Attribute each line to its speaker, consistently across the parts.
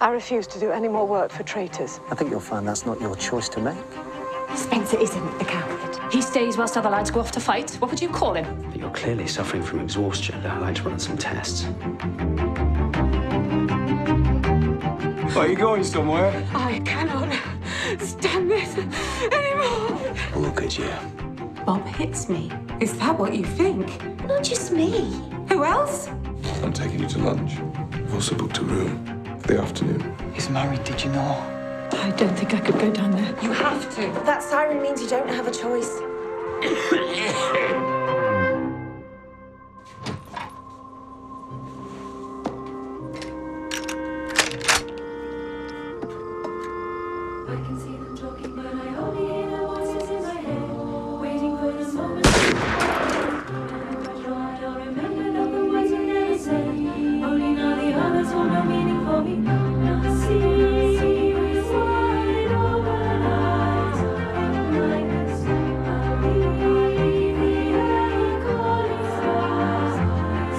Speaker 1: I refuse to do any more work for traitors.
Speaker 2: I think you'll find that's not your choice to make.
Speaker 3: Spencer isn't a coward.
Speaker 4: He stays whilst other lads go off to fight. What would you call him?
Speaker 5: But you're clearly suffering from exhaustion. I'd like to run some tests.
Speaker 6: Are you going somewhere?
Speaker 1: I cannot stand this anymore.
Speaker 6: Look at you.
Speaker 3: Bob hits me. Is that what you think?
Speaker 7: Not just me.
Speaker 3: Who else?
Speaker 8: I'm taking you to lunch. I've also booked a room for the afternoon.
Speaker 6: He's married, did you know?
Speaker 1: I don't think I could go down there.
Speaker 3: You have to.
Speaker 7: That siren means you don't have a choice.
Speaker 9: I can see them talking, but I only hear their voices in my head, waiting for this moment. And I try to remember all the words we never said. Only now the others hold no meaning for me. Now I see with wide open eyes. Like this, I'll leave the early calling stars.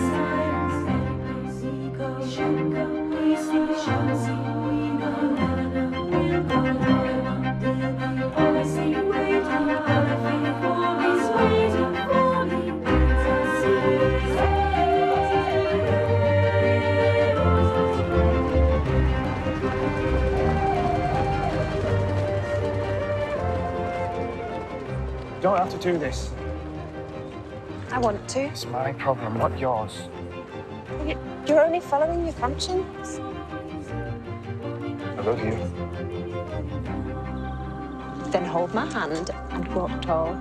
Speaker 9: Silence, any place we go, we should go. We see, we shall see. We know, never know. We'll go where one day. Always see, waiting. All I feel for is waiting for me. I see.
Speaker 6: You don't have to do this.
Speaker 7: I want to.
Speaker 6: It's my problem, not yours.
Speaker 7: You're only following your conscience.
Speaker 6: I love you.
Speaker 7: Then hold my hand and walk tall.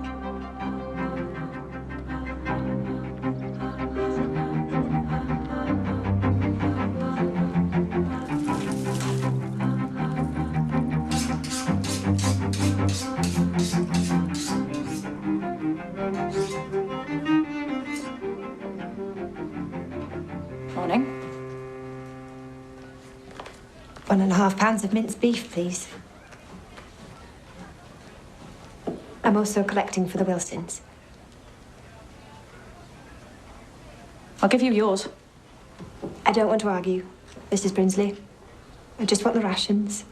Speaker 4: Morning.
Speaker 3: £1.5 of minced beef, please. I'm also collecting for the Wilsons.
Speaker 4: I'll give you yours.
Speaker 3: I don't want to argue, Mrs. Brinsley. I just want the rations.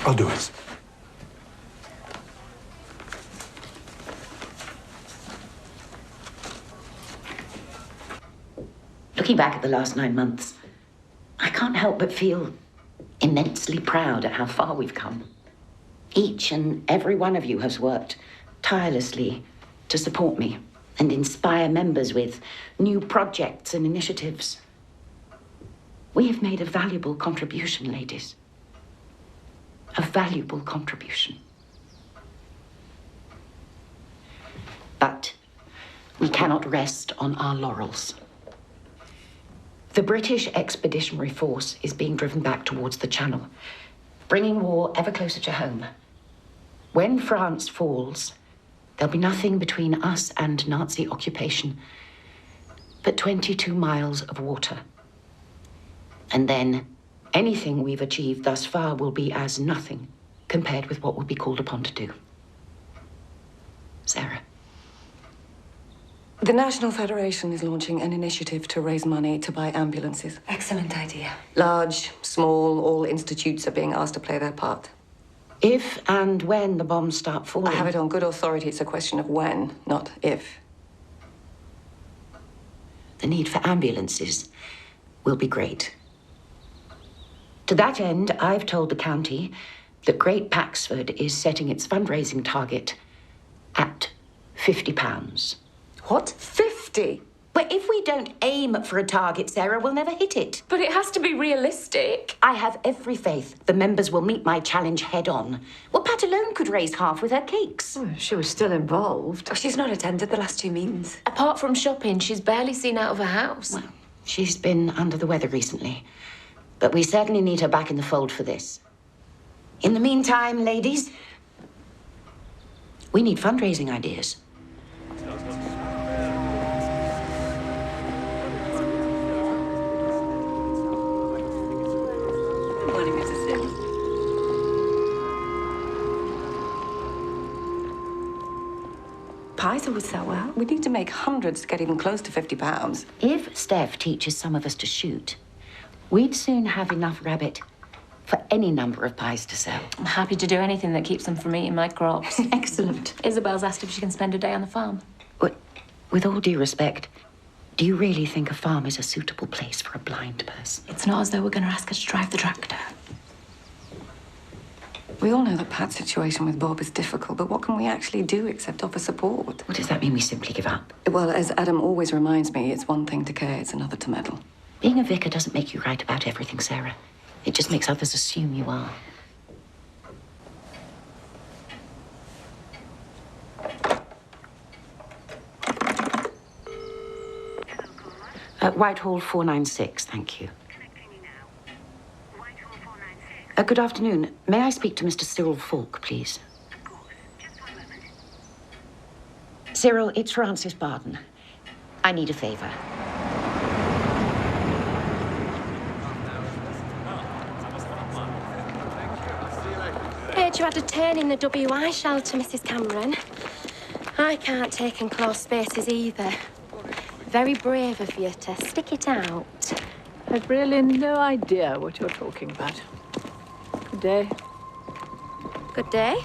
Speaker 8: I'll do it.
Speaker 10: Looking back at the last 9 months, I can't help but feel immensely proud at how far we've come. Each and every one of you has worked tirelessly to support me and inspire members with new projects and initiatives. We have made a valuable contribution, ladies. A valuable contribution. But we cannot rest on our laurels. The British Expeditionary Force is being driven back towards the Channel, bringing war ever closer to home. When France falls, there'll be nothing between us and Nazi occupation but 22 miles of water. And then anything we've achieved thus far will be as nothing compared with what we'll be called upon to do. Sarah.
Speaker 1: The National Federation is launching an initiative to raise money to buy ambulances.
Speaker 3: Excellent idea.
Speaker 1: Large, small, all institutes are being asked to play their part.
Speaker 10: If and when the bombs start falling...
Speaker 1: I have it on good authority. It's a question of when, not if.
Speaker 10: The need for ambulances will be great. To that end, I've told the county that Great Paxford is setting its fundraising target at £50.
Speaker 1: What? 50?
Speaker 10: But if we don't aim for a target, Sarah, we'll never hit it.
Speaker 4: But it has to be realistic.
Speaker 10: I have every faith the members will meet my challenge head on. Well, Pat alone could raise half with her cakes.
Speaker 1: Oh, she was still involved.
Speaker 3: Oh, she's not attended the last 2 meetings.
Speaker 4: Apart from shopping, she's barely seen out of her house.
Speaker 10: Well, she's been under the weather recently. But we certainly need her back in the fold for this. In the meantime, ladies, we need fundraising ideas.
Speaker 1: Morning, Mrs. Sims.
Speaker 3: pies always sell well.
Speaker 1: We need to make hundreds to get even close to £50.
Speaker 10: If Steph teaches some of us to shoot, we'd soon have enough rabbit for any number of pies to sell.
Speaker 4: I'm happy to do anything that keeps them from eating my crops.
Speaker 3: Excellent.
Speaker 4: Isabel's asked if she can spend a day on the farm.
Speaker 10: With all due respect, do you really think a farm is a suitable place for a blind person?
Speaker 4: It's not as though we're going to ask her to drive the tractor.
Speaker 1: We all know that Pat's situation with Bob is difficult, but what can we actually do except offer support?
Speaker 10: What does that mean, we simply give up?
Speaker 1: Well, as Adam always reminds me, it's one thing to care, it's another to meddle.
Speaker 10: Being a vicar doesn't make you right about everything, Sarah. It just makes others assume you are. Whitehall 496, thank you. Good afternoon. May I speak to Mr. Cyril Falk, please? Of course. Just one moment. Cyril, it's Francis Barden. I need a favor.
Speaker 7: Heard you had a turn in the WI shelter, Mrs. Cameron. I can't take enclosed spaces either. Very brave of you to stick it out.
Speaker 11: I've really no idea what you're talking about. Good day.
Speaker 7: Good day.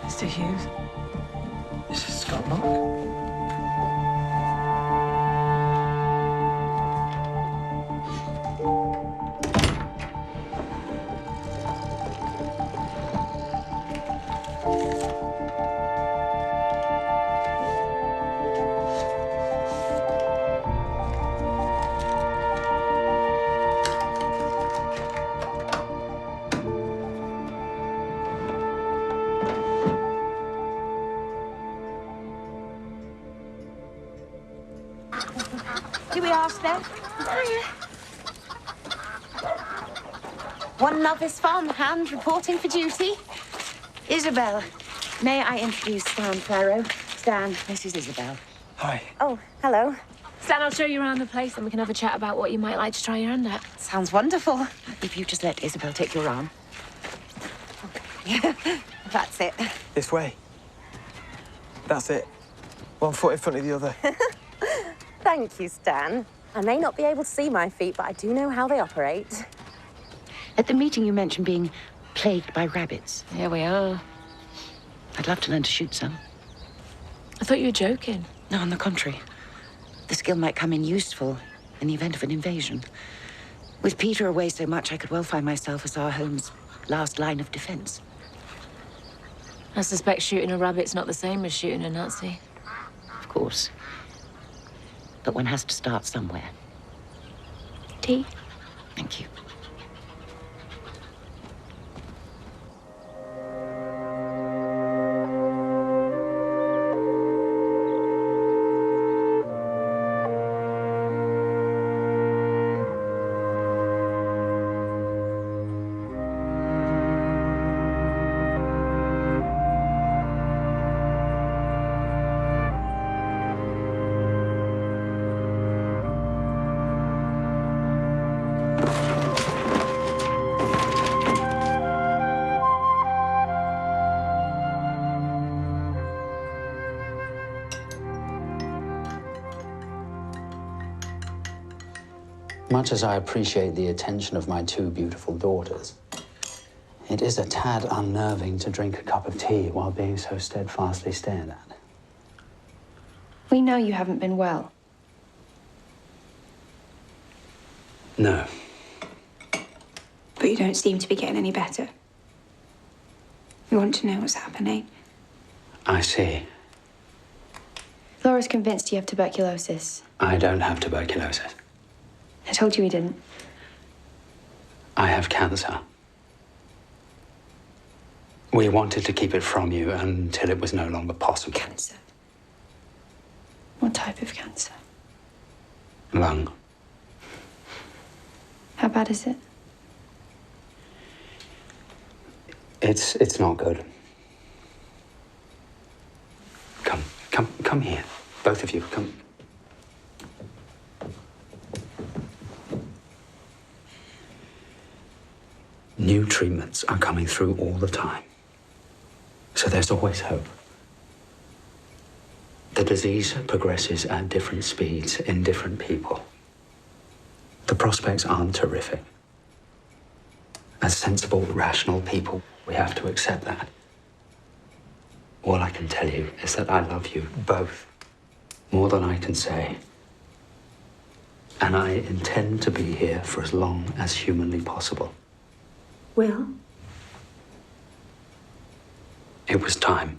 Speaker 6: Mr. Hughes? This is Scott Locke.
Speaker 7: Do we ask them? One novice farmhand reporting for duty.
Speaker 10: Isabel, may I introduce Stan Farrow? Stan, this is Isabel.
Speaker 6: Hi.
Speaker 7: Oh, hello.
Speaker 4: Stan, I'll show you around the place and we can have a chat about what you might like to try your hand at.
Speaker 10: Sounds wonderful. If you just let Isabel take your arm.
Speaker 7: That's it.
Speaker 6: This way. That's it. One foot in front of the other.
Speaker 7: Thank you, Stan. I may not be able to see my feet, but I do know how they operate.
Speaker 10: At the meeting, you mentioned being plagued by rabbits.
Speaker 4: Here we are.
Speaker 10: I'd love to learn to shoot some.
Speaker 4: I thought you were joking.
Speaker 10: No, on the contrary. The skill might come in useful in the event of an invasion. With Peter away so much, I could well find myself as our home's last line of defense.
Speaker 4: I suspect shooting a rabbit's not the same as shooting a Nazi.
Speaker 10: Of course. But one has to start somewhere.
Speaker 3: Tea?
Speaker 10: Thank you.
Speaker 5: Much as I appreciate the attention of my two beautiful daughters, it is a tad unnerving to drink a cup of tea while being so steadfastly stared at.
Speaker 3: We know you haven't been well.
Speaker 5: No.
Speaker 3: But you don't seem to be getting any better. You want to know what's happening.
Speaker 5: I see.
Speaker 3: Laura's convinced you have tuberculosis.
Speaker 5: I don't have tuberculosis.
Speaker 3: I told you he didn't.
Speaker 5: I have cancer. We wanted to keep it from you until it was no longer possible.
Speaker 3: Cancer? What type of cancer?
Speaker 5: Lung.
Speaker 3: How bad is it?
Speaker 5: It's not good. Come here. Both of you, come. New treatments are coming through all the time. So there's always hope. The disease progresses at different speeds in different people. The prospects aren't terrific. As sensible, rational people, we have to accept that. All I can tell you is that I love you both more than I can say. And I intend to be here for as long as humanly possible.
Speaker 3: Will?
Speaker 5: It was time.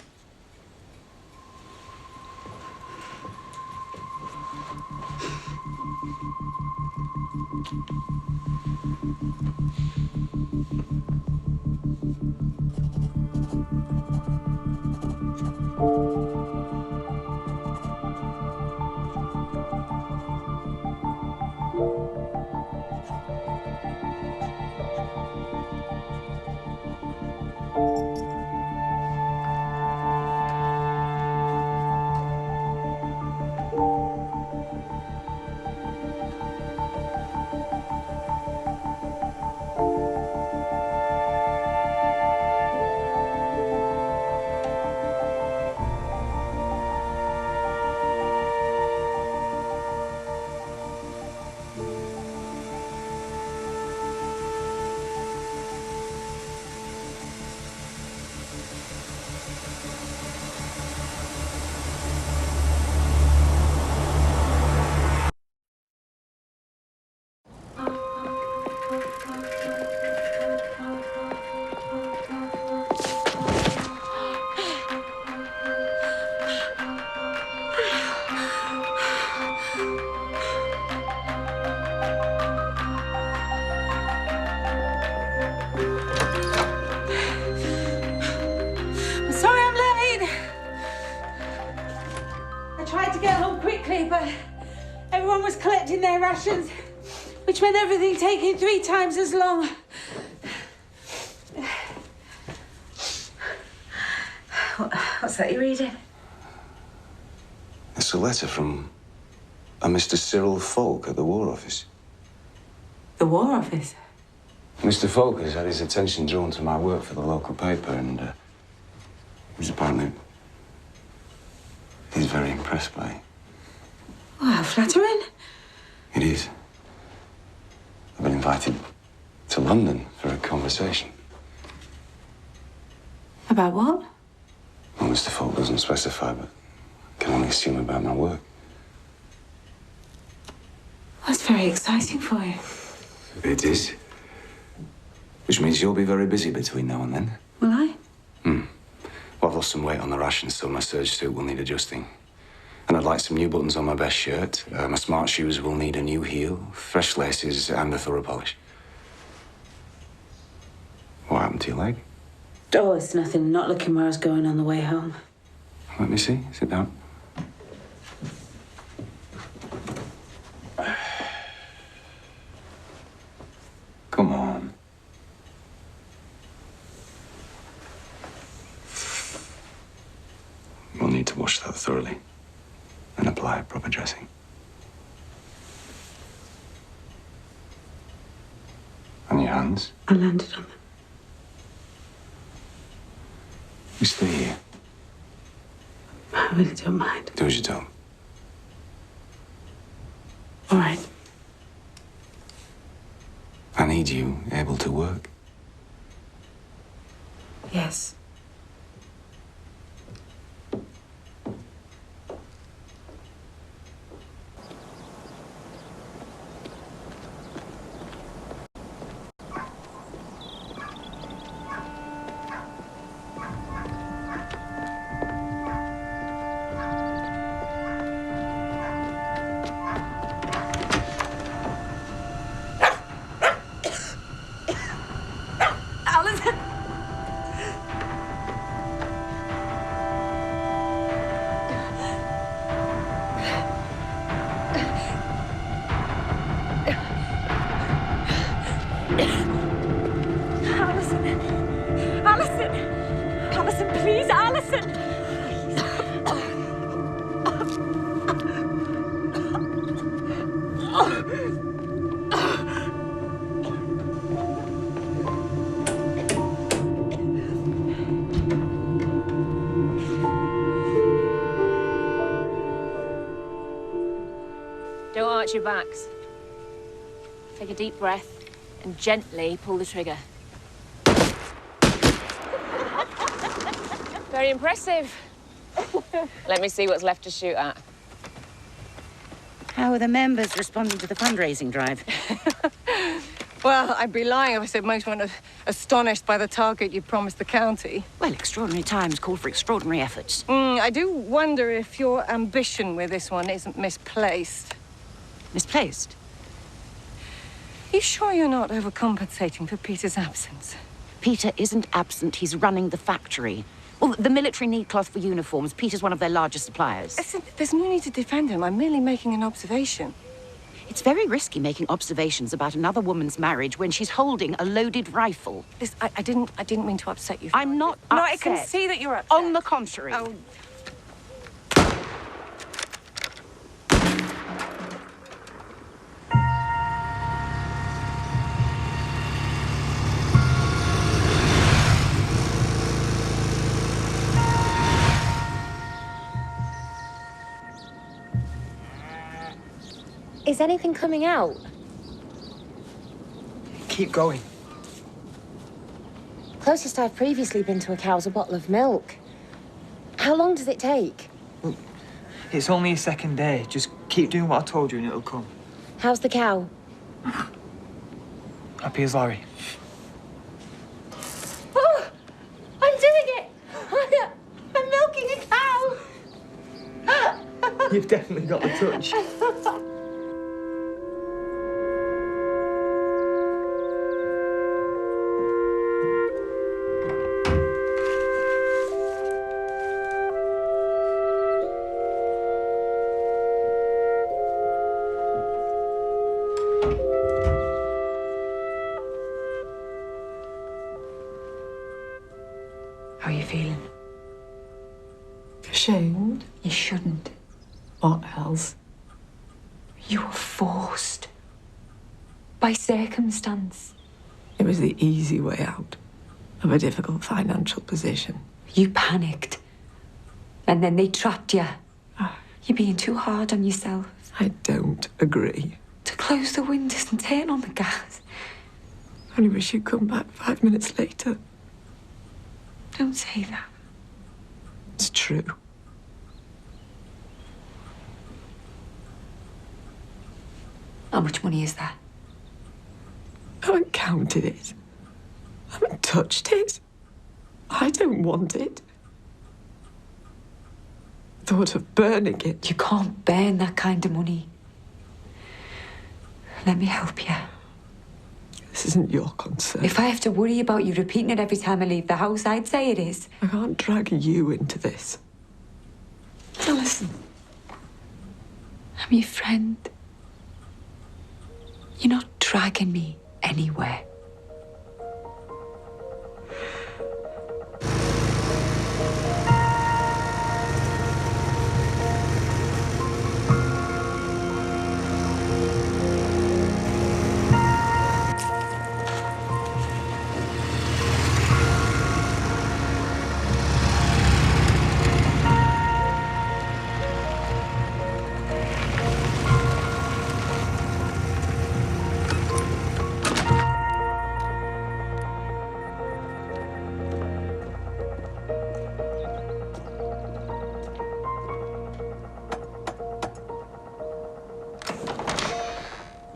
Speaker 12: But everyone was collecting their rations, which meant everything taking 3 times as long. What's that you're reading?
Speaker 13: It's a letter from a Mr. Cyril Falk at the War Office.
Speaker 12: The War Office?
Speaker 13: Mr. Falk has had his attention drawn to my work for the local paper, and he's very impressed by it.
Speaker 12: Wow, flattering.
Speaker 13: It is. I've been invited to London for a conversation.
Speaker 12: About what?
Speaker 13: Well, Mr. Falk doesn't specify, but I can only assume about my work.
Speaker 12: That's very exciting for you.
Speaker 13: It is. Which means you'll be very busy between now and then.
Speaker 12: Will I?
Speaker 13: Well, I've lost some weight on the rations, so my serge suit will need adjusting. And I'd like some new buttons on my best shirt. My smart shoes will need a new heel, fresh laces, and a thorough polish. What happened to your leg?
Speaker 12: Oh, it's nothing. Not looking where I was going on the way home.
Speaker 13: Let me see. Sit down. Come on. We'll need to wash that thoroughly and apply proper dressing. On your hands?
Speaker 12: I landed on them.
Speaker 13: You stay here.
Speaker 12: I really don't mind.
Speaker 13: Do as you told.
Speaker 12: All right.
Speaker 13: I need you able to work.
Speaker 12: Yes. Alison!
Speaker 14: Alison, please, Alison!
Speaker 4: Don't arch your backs. Take a deep breath and gently pull the trigger. Very impressive. Let me see what's left to shoot at.
Speaker 15: How are the members responding to the fundraising drive?
Speaker 1: Well, I'd be lying if I said most weren't astonished by the target you promised the county.
Speaker 15: Well, extraordinary times call for extraordinary efforts.
Speaker 1: I do wonder if your ambition with this one isn't misplaced.
Speaker 15: Misplaced?
Speaker 1: You sure you're not overcompensating for Peter's absence?
Speaker 15: Peter isn't absent, he's running the factory. Well, the military need cloth for uniforms. Peter's one of their largest suppliers.
Speaker 1: Listen, there's no need to defend him. I'm merely making an observation.
Speaker 15: It's very risky making observations about another woman's marriage when she's holding a loaded rifle.
Speaker 1: Listen, I didn't mean to upset you.
Speaker 15: I'm not upset.
Speaker 1: No, I can see that you're upset.
Speaker 15: On the contrary.
Speaker 1: Oh.
Speaker 7: Is anything coming out?
Speaker 6: Keep going.
Speaker 7: Closest I've previously been to a cow is a bottle of milk. How long does it take?
Speaker 6: It's only a second day. Just keep doing what I told you and it'll come.
Speaker 7: How's the cow?
Speaker 6: Happy as Larry.
Speaker 7: Oh! I'm doing it! I'm milking a cow!
Speaker 6: You've definitely got the touch.
Speaker 16: How are you feeling?
Speaker 17: Ashamed?
Speaker 16: You shouldn't.
Speaker 17: What else?
Speaker 16: You were forced. By circumstance.
Speaker 17: It was the easy way out of a difficult financial position.
Speaker 16: You panicked. And then they trapped you. You're being too hard on yourself.
Speaker 17: I don't agree.
Speaker 16: To close the windows and turn on the gas.
Speaker 17: I only wish you'd come back 5 minutes later.
Speaker 16: Don't say that.
Speaker 17: It's true.
Speaker 16: How much money is that?
Speaker 17: I haven't counted it. I haven't touched it. I don't want it. Thought of burning it.
Speaker 16: You can't burn that kind of money. Let me help you.
Speaker 17: This isn't your concern.
Speaker 16: If I have to worry about you repeating it every time I leave the house, I'd say it is.
Speaker 17: I can't drag you into this.
Speaker 16: Alison, I'm your friend. You're not dragging me anywhere.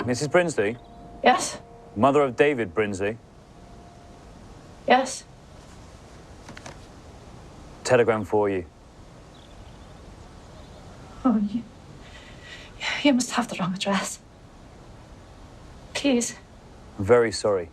Speaker 18: Mrs. Brinsley?
Speaker 11: Yes?
Speaker 18: Mother of David Brinsley?
Speaker 11: Yes?
Speaker 18: Telegram for you.
Speaker 11: Oh, you must have the wrong address. Please.
Speaker 18: I'm very sorry.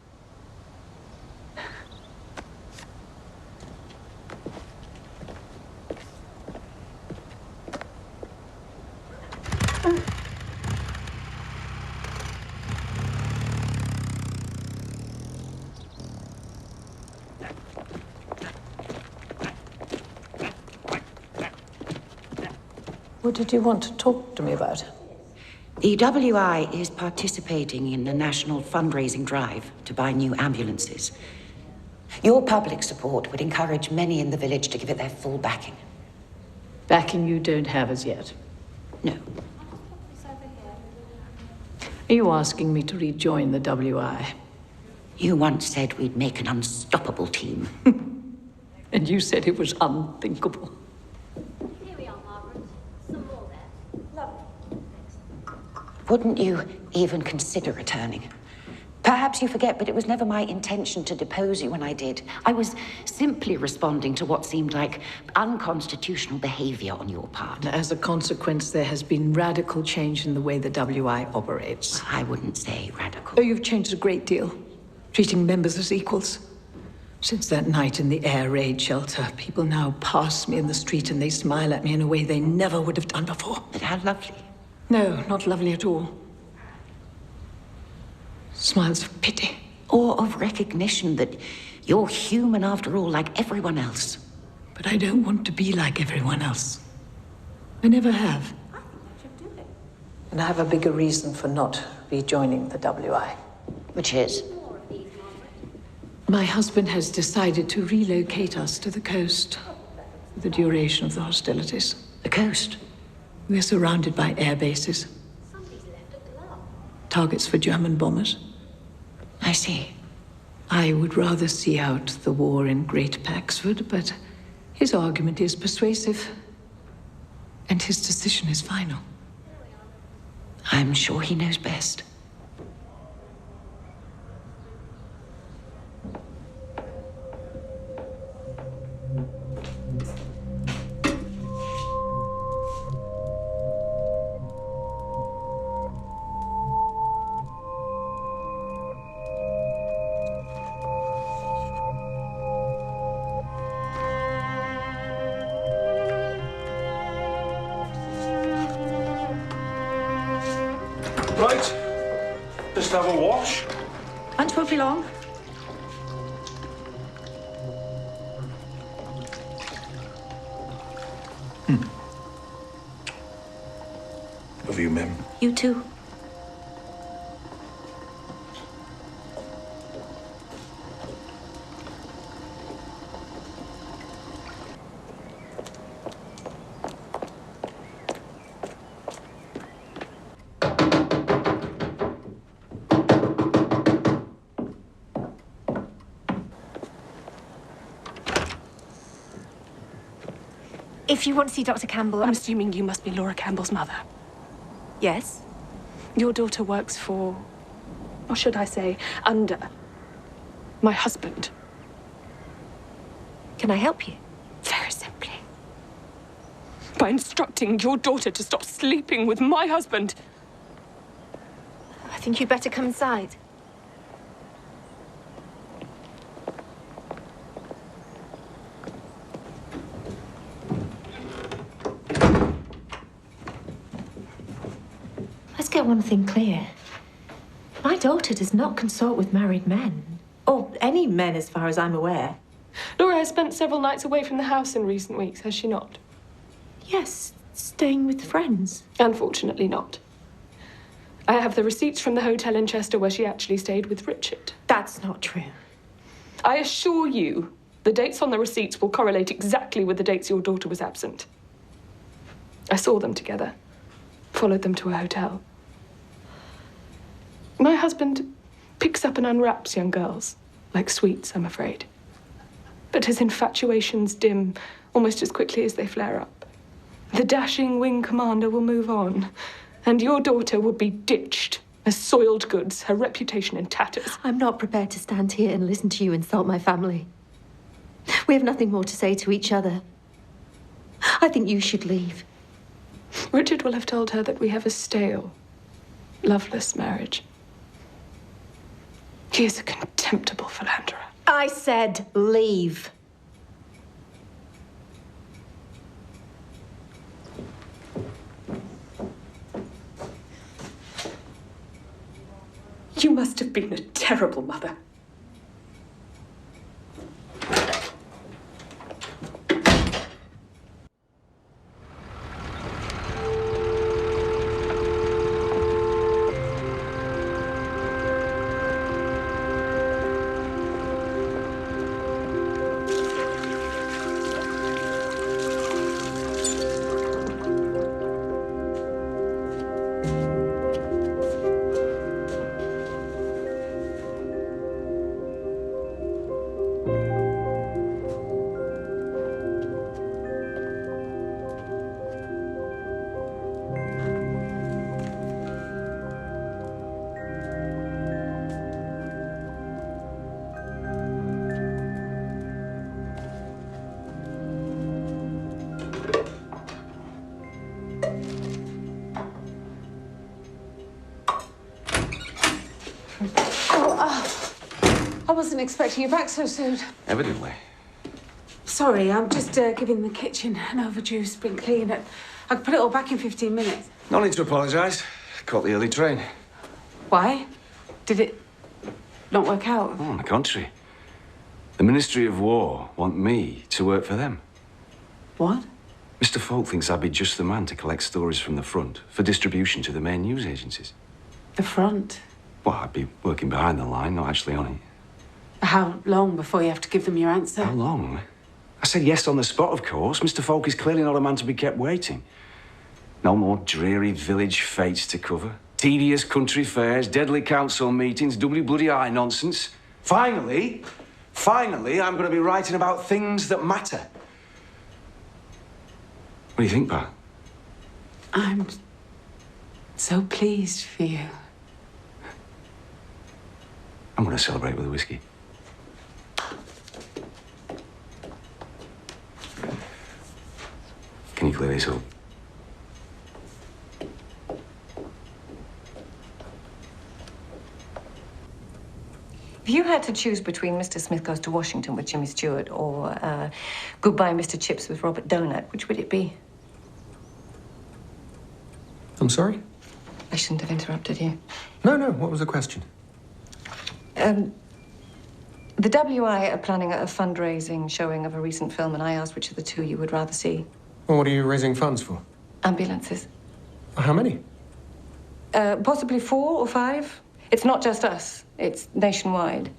Speaker 11: What did you want to talk to me about?
Speaker 10: The WI is participating in a national fundraising drive to buy new ambulances. Your public support would encourage many in the village to give it their full backing.
Speaker 11: Backing you don't have as yet?
Speaker 10: No.
Speaker 11: Are you asking me to rejoin the WI?
Speaker 10: You once said we'd make an unstoppable team.
Speaker 11: And you said it was unthinkable.
Speaker 10: Wouldn't you even consider returning? Perhaps you forget, but it was never my intention to depose you when I did. I was simply responding to what seemed like unconstitutional behavior on your part.
Speaker 11: As a consequence, there has been radical change in the way the WI operates.
Speaker 10: I wouldn't say radical.
Speaker 11: Oh, you've changed a great deal, treating members as equals. Since that night in the air raid shelter, people now pass me in the street and they smile at me in a way they never would have done before.
Speaker 10: But how lovely.
Speaker 11: No, not lovely at all. Smiles of pity.
Speaker 10: Or of recognition that you're human after all, like everyone else.
Speaker 11: But I don't want to be like everyone else. I never have. And I have a bigger reason for not rejoining the WI.
Speaker 10: Which is?
Speaker 11: My husband has decided to relocate us to the coast for the duration of the hostilities.
Speaker 10: The coast?
Speaker 11: We're surrounded by air bases. Targets for German bombers.
Speaker 10: I see.
Speaker 11: I would rather see out the war in Great Paxford, but his argument is persuasive. And his decision is final.
Speaker 10: I'm sure he knows best.
Speaker 14: Right. Just have a wash.
Speaker 16: Won't be long.
Speaker 14: Love you, Mem.
Speaker 16: You too.
Speaker 7: If you want to see Dr. Campbell,
Speaker 19: I'm assuming you must be Laura Campbell's mother.
Speaker 7: Yes?
Speaker 19: Your daughter works for, or should I say, under my husband.
Speaker 7: Can I help you?
Speaker 19: Very simply. By instructing your daughter to stop sleeping with my husband.
Speaker 7: I think you'd better come inside. Let's get one thing clear. My daughter does not consort with married men. Or any men, as far as I'm aware.
Speaker 19: Laura has spent several nights away from the house in recent weeks, has she not?
Speaker 7: Yes, staying with friends.
Speaker 19: Unfortunately not. I have the receipts from the hotel in Chester where she actually stayed with Richard.
Speaker 7: That's not true.
Speaker 19: I assure you, the dates on the receipts will correlate exactly with the dates your daughter was absent. I saw them together, followed them to a hotel. My husband picks up and unwraps young girls, like sweets, I'm afraid. But his infatuations dim almost as quickly as they flare up. The dashing wing commander will move on, and your daughter will be ditched as soiled goods, her reputation in tatters.
Speaker 7: I'm not prepared to stand here and listen to you insult my family. We have nothing more to say to each other. I think you should leave.
Speaker 19: Richard will have told her that we have a stale, loveless marriage. He is a contemptible philanderer.
Speaker 7: I said leave.
Speaker 19: You must have been a terrible mother.
Speaker 12: I wasn't expecting you back so soon.
Speaker 13: Evidently.
Speaker 12: Sorry, I'm just giving the kitchen an overdue spring clean. I could put it all back in 15 minutes.
Speaker 13: No need to apologise. Caught the early train.
Speaker 12: Why? Did it not work out?
Speaker 13: Oh, on the contrary. The Ministry of War want me to work for them.
Speaker 12: What?
Speaker 13: Mr. Falk thinks I'd be just the man to collect stories from the front for distribution to the main news agencies.
Speaker 12: The front?
Speaker 13: Well, I'd be working behind the line, not actually on it.
Speaker 12: How long before you have to give them your answer?
Speaker 13: How long? I said yes on the spot, of course. Mr. Falk is clearly not a man to be kept waiting. No more dreary village fates to cover. Tedious country fairs, deadly council meetings, bloody nonsense. Finally, I'm going to be writing about things that matter. What do you think, Pat?
Speaker 12: I'm so pleased for you.
Speaker 13: I'm going to celebrate with a whiskey. Can you clear this up?
Speaker 1: If you had to choose between Mr. Smith Goes to Washington with Jimmy Stewart or Goodbye, Mr. Chips with Robert Donut, which would it be?
Speaker 20: I'm sorry?
Speaker 1: I shouldn't have interrupted you.
Speaker 20: No, what was the question?
Speaker 1: The WI are planning a fundraising showing of a recent film, and I asked which of the two you would rather see.
Speaker 20: Well, what are you raising funds for?
Speaker 1: Ambulances.
Speaker 20: How many?
Speaker 1: Possibly 4 or 5. It's not just us. It's nationwide.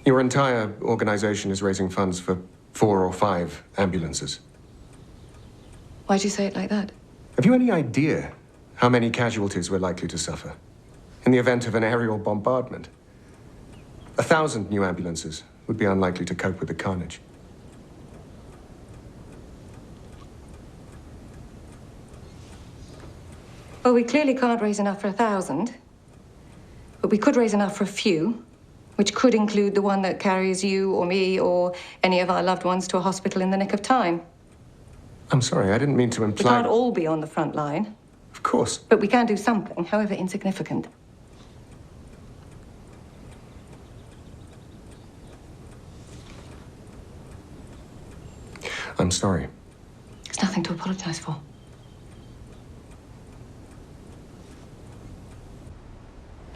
Speaker 20: Your entire organization is raising funds for 4 or 5 ambulances.
Speaker 1: Why'd you say it like that?
Speaker 20: Have you any idea how many casualties we're likely to suffer in the event of an aerial bombardment? 1,000 new ambulances would be unlikely to cope with the carnage.
Speaker 1: Well, we clearly can't raise enough for 1,000. But we could raise enough for a few, which could include the one that carries you or me or any of our loved ones to a hospital in the nick of time.
Speaker 20: I'm sorry, I didn't mean to
Speaker 1: We
Speaker 20: imply...
Speaker 1: can't all be on the front line.
Speaker 20: Of course.
Speaker 1: But we can do something, however insignificant.
Speaker 20: I'm sorry.
Speaker 1: There's nothing to apologize for.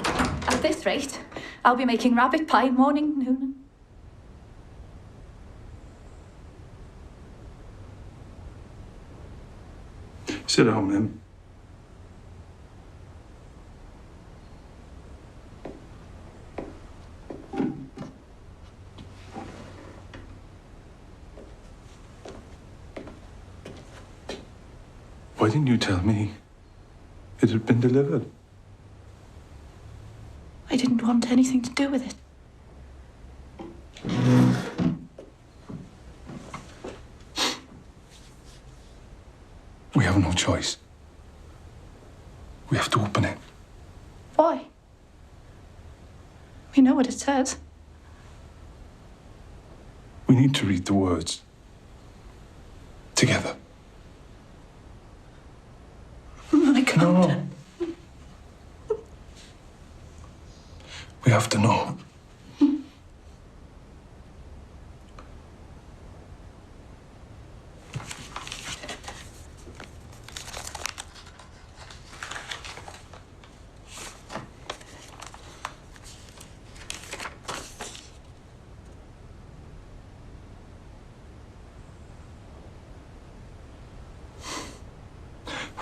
Speaker 21: At this rate, I'll be making rabbit pie morning, noon.
Speaker 14: Sit down, Mim. Why didn't you tell me it had been delivered?
Speaker 21: I didn't want anything to do with it.
Speaker 14: We have no choice. We have to open it.
Speaker 21: Why? We know what it says.
Speaker 14: We need to read the words. Together.
Speaker 21: I can't.
Speaker 14: No. We have to know.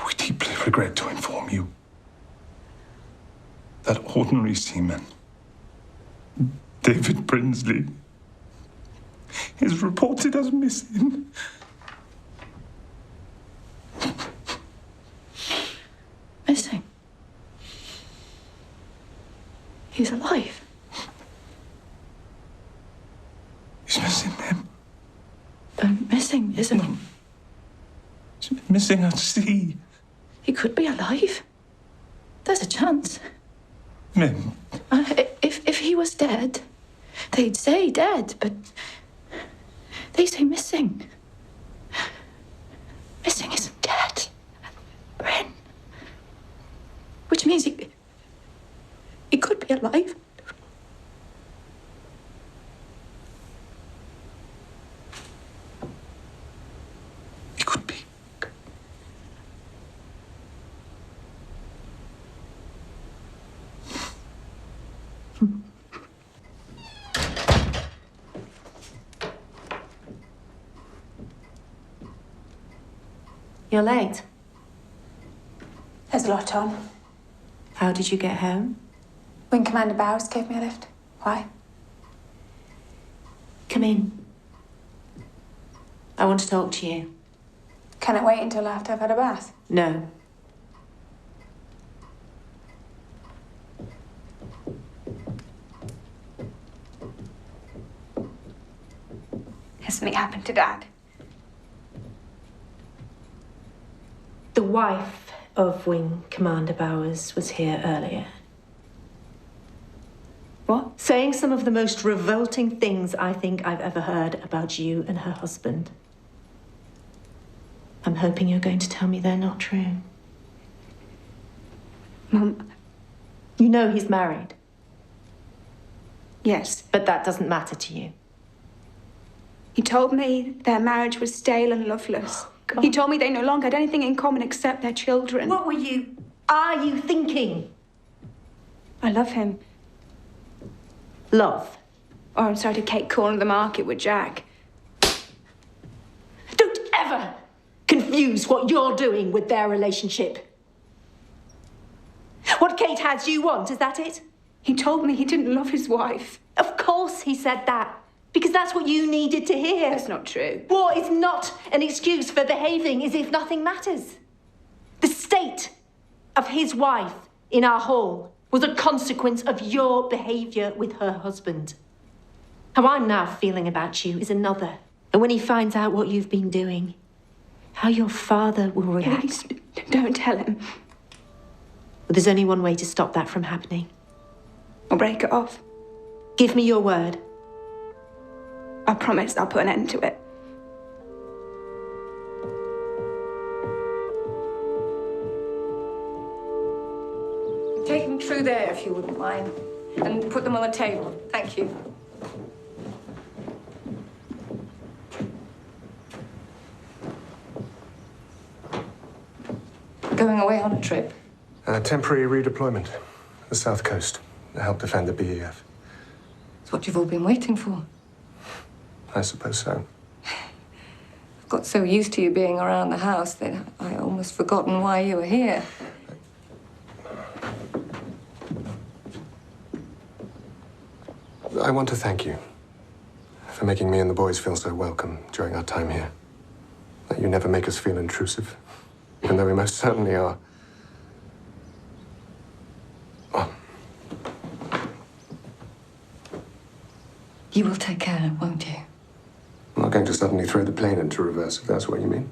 Speaker 14: We deeply regret to inform you that ordinary seaman David Brinsley is reported as missing.
Speaker 21: Missing? He's alive.
Speaker 14: He's missing, Mim.
Speaker 21: Missing, isn't he?
Speaker 14: He's missing at sea.
Speaker 21: He could be alive. There's a chance.
Speaker 14: Mim.
Speaker 21: If he was dead, they'd say dead, but they say missing. Missing isn't dead. Bryn. Which means he could be alive.
Speaker 2: You're late.
Speaker 3: There's a lot on.
Speaker 2: How did you get home?
Speaker 3: Wing Commander Bowers gave me a lift. Why?
Speaker 2: Come in. I want to talk to you.
Speaker 3: Can it wait until after I've had a bath?
Speaker 2: No.
Speaker 3: Has something happened to Dad?
Speaker 2: The wife of Wing Commander Bowers was here earlier.
Speaker 3: What?
Speaker 2: Saying some of the most revolting things I think I've ever heard about you and her husband. I'm hoping you're going to tell me they're not true.
Speaker 3: Mum.
Speaker 2: You know he's married.
Speaker 3: Yes.
Speaker 2: But that doesn't matter to you.
Speaker 3: He told me their marriage was stale and loveless.
Speaker 2: God.
Speaker 3: He told me they no longer had anything in common except their children.
Speaker 2: What are you thinking?
Speaker 3: I love him.
Speaker 2: Love?
Speaker 3: Or I'm sorry to Kate corner the market with Jack.
Speaker 2: Don't ever confuse what you're doing with their relationship. What Kate has you want, is that it?
Speaker 3: He told me he didn't love his wife.
Speaker 2: Of course he said that. Because that's what you needed to hear.
Speaker 3: That's not true.
Speaker 2: War is not an excuse for behaving as if nothing matters. The state of his wife in our hall was a consequence of your behaviour with her husband. How I'm now feeling about you is another. And when he finds out what you've been doing, how your father will react.
Speaker 3: Please, don't tell him.
Speaker 2: Well, there's only one way to stop that from happening.
Speaker 3: Or break it off.
Speaker 2: Give me your word.
Speaker 3: I promise I'll put an end to it.
Speaker 1: Take them through there, if you wouldn't mind, and put them on the table. Thank you. Going away on a trip?
Speaker 20: Temporary redeployment. The South Coast. To help defend the BEF.
Speaker 1: It's what you've all been waiting for.
Speaker 20: I suppose so.
Speaker 1: I've got so used to you being around the house that I almost forgotten why you were here.
Speaker 20: I want to thank you for making me and the boys feel so welcome during our time here. That you never make us feel intrusive, even though we most certainly are. Oh.
Speaker 1: You will take care, won't you?
Speaker 20: I'm not going to suddenly throw the plane into reverse, if that's what you mean.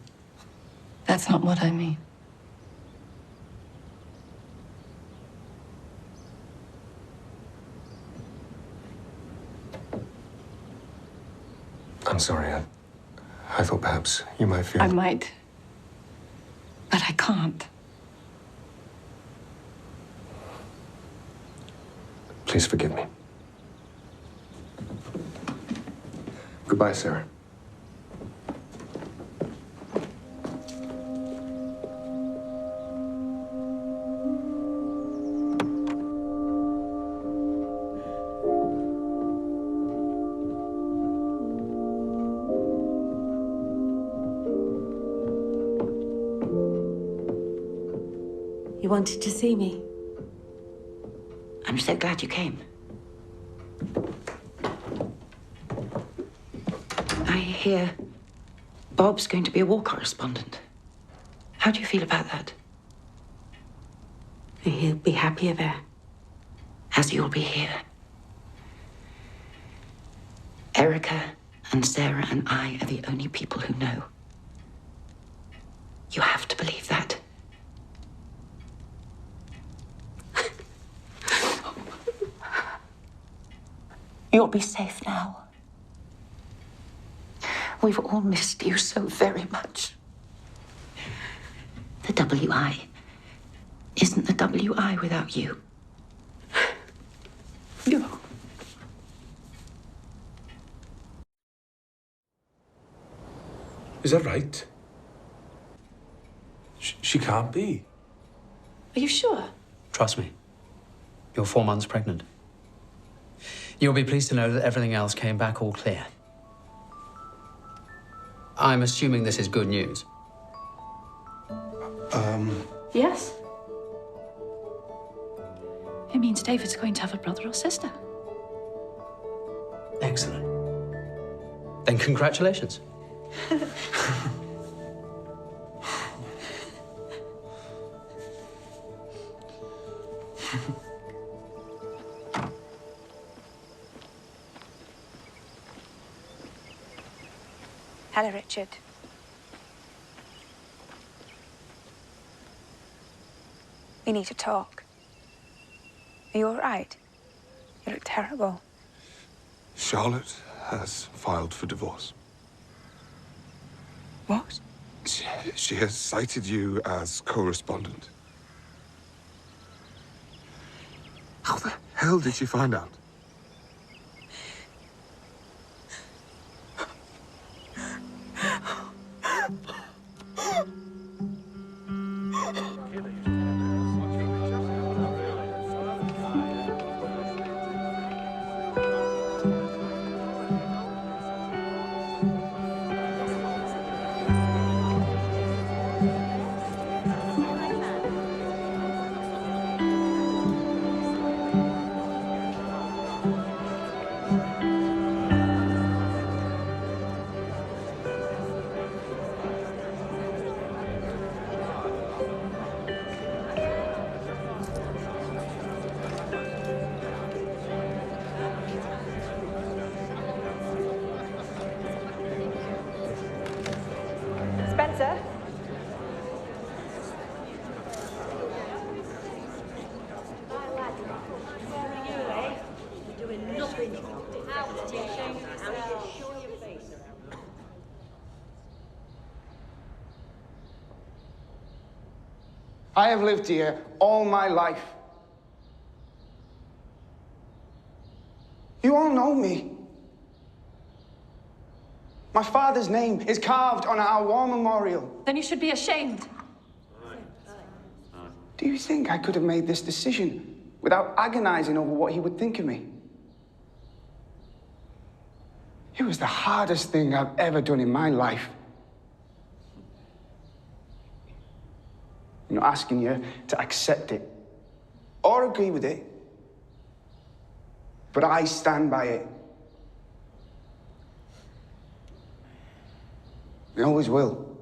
Speaker 1: That's not what I mean.
Speaker 20: I'm sorry. I thought perhaps you might feel...
Speaker 1: I might. But I can't.
Speaker 20: Please forgive me. Goodbye, Sarah.
Speaker 2: You wanted to see me?
Speaker 15: I'm so glad you came. I hear Bob's going to be a war correspondent. How do you feel about that?
Speaker 2: He'll be happier there.
Speaker 15: As you'll be here. Erica and Sarah and I are the only people who know. You have to believe that. You'll be safe now. We've all missed you so very much. The WI isn't the WI without you.
Speaker 2: No.
Speaker 14: Is that right? She can't be.
Speaker 2: Are you sure?
Speaker 5: Trust me. You're 4 months pregnant. You'll be pleased to know that everything else came back all clear. I'm assuming this is good news.
Speaker 21: Yes. It means David's going to have a brother or sister.
Speaker 5: Excellent. Then congratulations.
Speaker 3: Hello, Richard. We need to talk. Are you all right? You look terrible.
Speaker 8: Charlotte has filed for divorce.
Speaker 3: What?
Speaker 8: She has cited you as co-respondent. How the hell did she find out?
Speaker 3: Spencer?
Speaker 9: I have lived here all my life. You all know me. My father's name is carved on our war memorial.
Speaker 21: Then you should be ashamed.
Speaker 9: Do you think I could have made this decision without agonizing over what he would think of me? It was the hardest thing I've ever done in my life. I'm not asking you to accept it or agree with it, but I stand by it. I always will.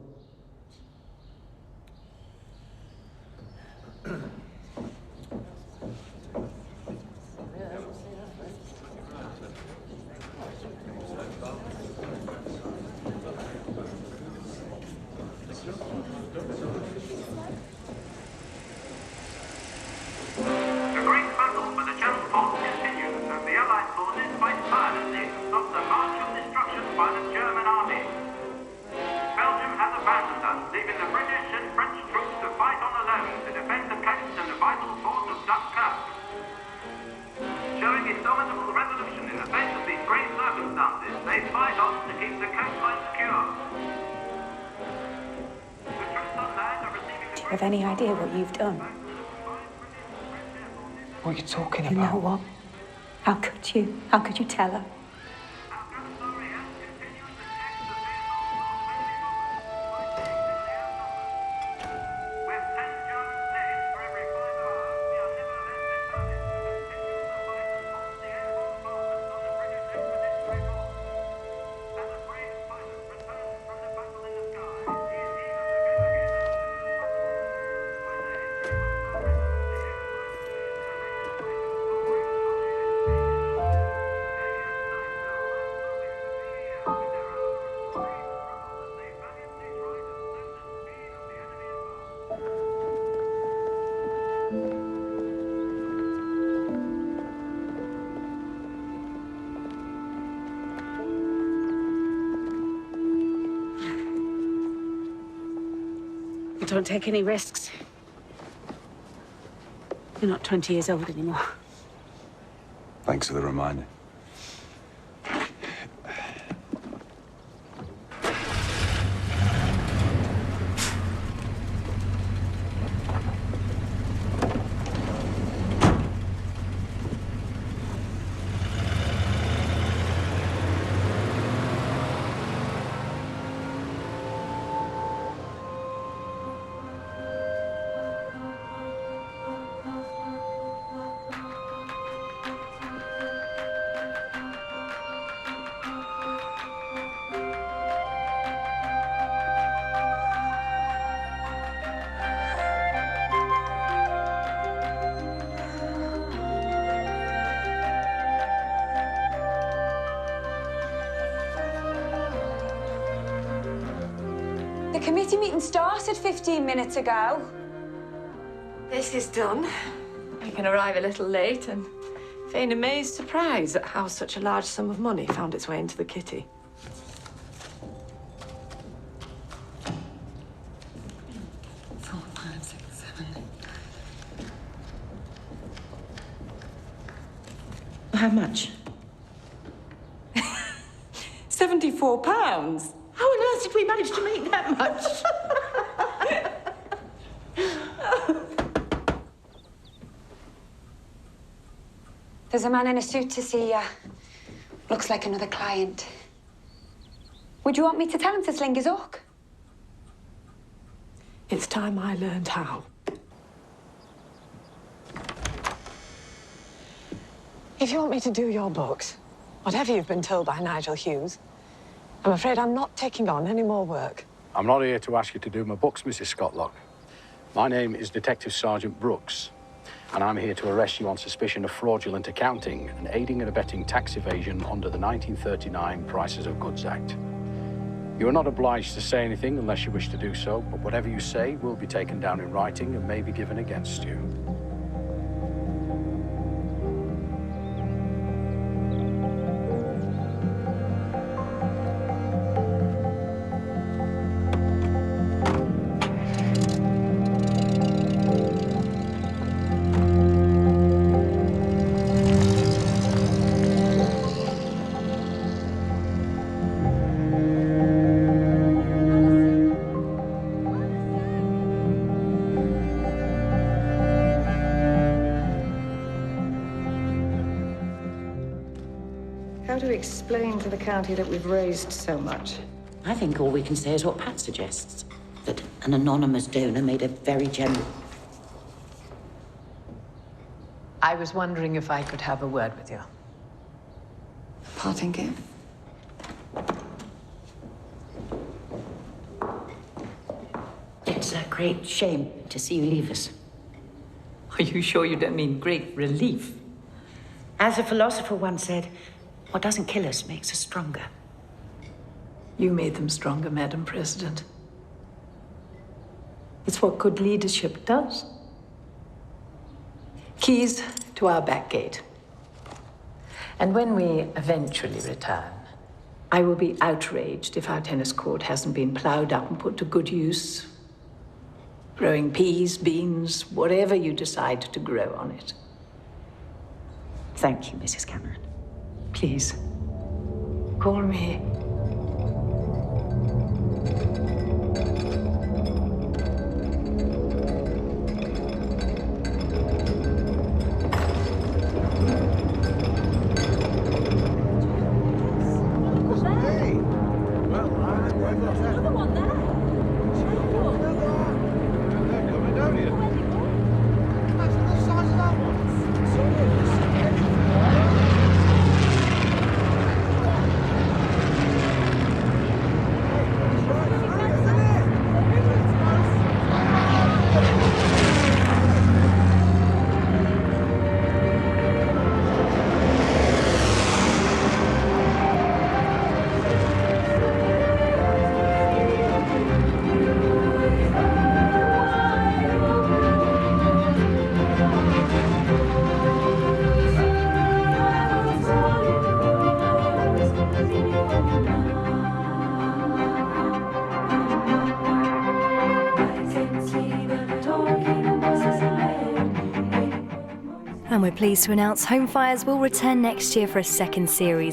Speaker 3: Do you have any idea what you've done?
Speaker 9: What are you talking
Speaker 3: You know what? How could you? How could you tell her?
Speaker 2: Don't take any risks. You're not 20 years old anymore.
Speaker 14: Thanks for the reminder.
Speaker 3: The committee meeting started 15 minutes ago.
Speaker 17: This is done. I can arrive a little late and feign amazed surprise at how such a large sum of money found its way into the kitty.
Speaker 10: How much?
Speaker 17: £74.
Speaker 10: How on earth did we manage to make that much?
Speaker 3: There's a man in a suit to see you. Looks like another client. Would you want me to tell him to sling his hook?
Speaker 17: It's time I learned how. If you want me to do your books, whatever you've been told by Nigel Hughes, I'm afraid I'm not taking on any more work.
Speaker 4: I'm not here to ask you to do my books, Mrs. Scotlock. My name is Detective Sergeant Brooks, and I'm here to arrest you on suspicion of fraudulent accounting and aiding and abetting tax evasion under the 1939 Prices of Goods Act. You are not obliged to say anything unless you wish to do so, but whatever you say will be taken down in writing and may be given against you.
Speaker 1: How do we explain to the county that we've raised so much?
Speaker 10: I think all we can say is what Pat suggests, that an anonymous donor made a very general...
Speaker 11: I was wondering if I could have a word with you.
Speaker 1: Parting gift?
Speaker 10: It's a great shame to see you leave us.
Speaker 11: Are you sure you don't mean great relief?
Speaker 10: As a philosopher once said, what doesn't kill us makes us stronger.
Speaker 11: You made them stronger, Madam President. It's what good leadership does. Keys to our back gate. And when we eventually return, I will be outraged if our tennis court hasn't been ploughed up and put to good use. Growing peas, beans, whatever you decide to grow on it.
Speaker 10: Thank you, Mrs. Cameron.
Speaker 11: Please, call me.
Speaker 22: And we're pleased to announce Home Fires will return next year for a second series of